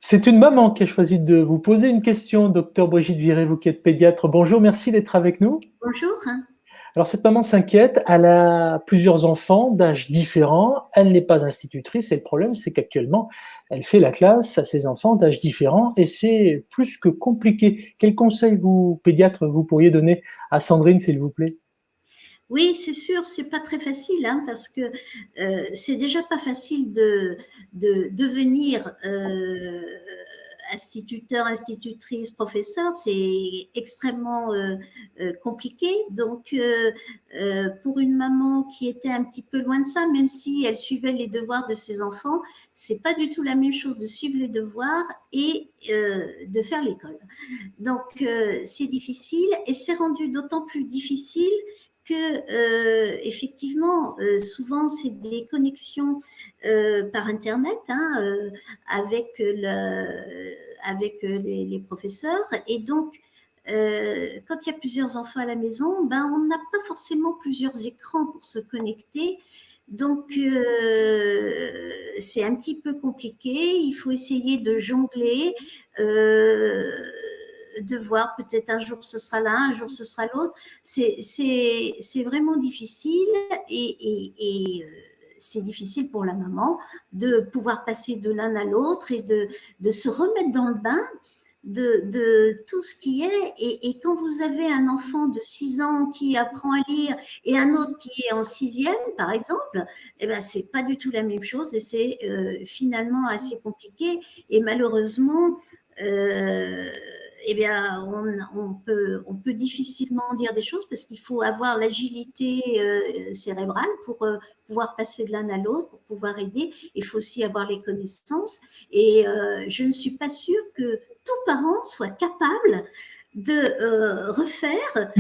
C'est une maman qui a choisi de vous poser une question, docteur Brigitte Viré, vous qui êtes pédiatre. Bonjour, merci d'être avec nous. Bonjour. Alors cette maman s'inquiète, elle a plusieurs enfants d'âges différents, elle n'est pas institutrice et le problème c'est qu'actuellement elle fait la classe à ses enfants d'âges différents et c'est plus que compliqué. Quel conseil vous, pédiatre, vous pourriez donner à Sandrine s'il vous plaît? Oui, c'est sûr, c'est pas très facile, hein, parce que c'est déjà pas facile de devenir instituteur, institutrice, professeur, c'est extrêmement compliqué. Donc, pour une maman qui était un petit peu loin de ça, même si elle suivait les devoirs de ses enfants, c'est pas du tout la même chose de suivre les devoirs et de faire l'école. Donc, c'est difficile et c'est rendu d'autant plus difficile que effectivement, souvent c'est des connexions par internet, hein, avec les professeurs, et donc quand il y a plusieurs enfants à la maison, ben on n'a pas forcément plusieurs écrans pour se connecter. Donc, c'est un petit peu compliqué. Il faut essayer de jongler, de voir peut-être un jour ce sera l'un, un jour ce sera l'autre. C'est vraiment difficile et c'est difficile pour la maman de pouvoir passer de l'un à l'autre et de se remettre dans le bain de tout ce qui est. Et quand vous avez un enfant de 6 ans qui apprend à lire et un autre qui est en sixième, par exemple, eh ben, c'est pas du tout la même chose et c'est finalement assez compliqué. Et malheureusement, eh bien, on peut difficilement dire des choses parce qu'il faut avoir l'agilité cérébrale pour pouvoir passer de l'un à l'autre, pour pouvoir aider. Il faut aussi avoir les connaissances. Et je ne suis pas sûre que tout parent soit capable de refaire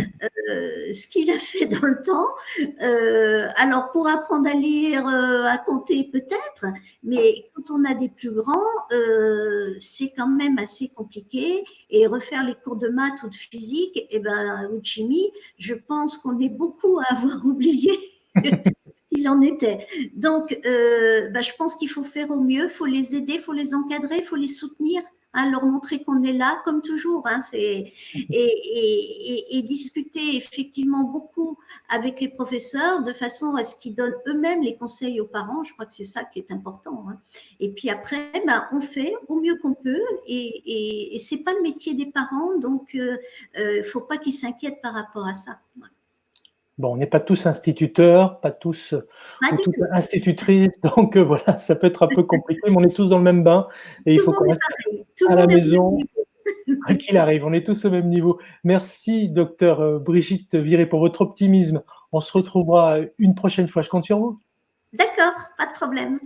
ce qu'il a fait dans le temps. Alors, pour apprendre à lire, à compter peut-être, mais quand on a des plus grands, c'est quand même assez compliqué. Et refaire les cours de maths ou de physique, eh ben, ou de chimie, je pense qu'on est beaucoup à avoir oublié ce qu'il en était. Donc, bah, je pense qu'il faut faire au mieux, il faut les aider, il faut les encadrer, il faut les soutenir, hein, leur montrer qu'on est là, comme toujours. Hein, et discuter effectivement beaucoup avec les professeurs de façon à ce qu'ils donnent eux-mêmes les conseils aux parents. Je crois que c'est ça qui est important. Hein. Et puis après, ben, on fait au mieux qu'on peut et c'est pas le métier des parents, donc faut pas qu'ils s'inquiètent par rapport à ça. Bon, on n'est pas tous instituteurs, pas tous Pas ou du toutes tout. institutrices, donc voilà, ça peut être un peu compliqué, mais on est tous dans le même bain et il Tout le faut monde qu'on est reste pareil. Tout à le la monde est au même maison, niveau. quoi qu'il arrive, on est tous au même niveau. Merci, docteur Brigitte Viré, pour votre optimisme. On se retrouvera une prochaine fois. Je compte sur vous. D'accord, pas de problème.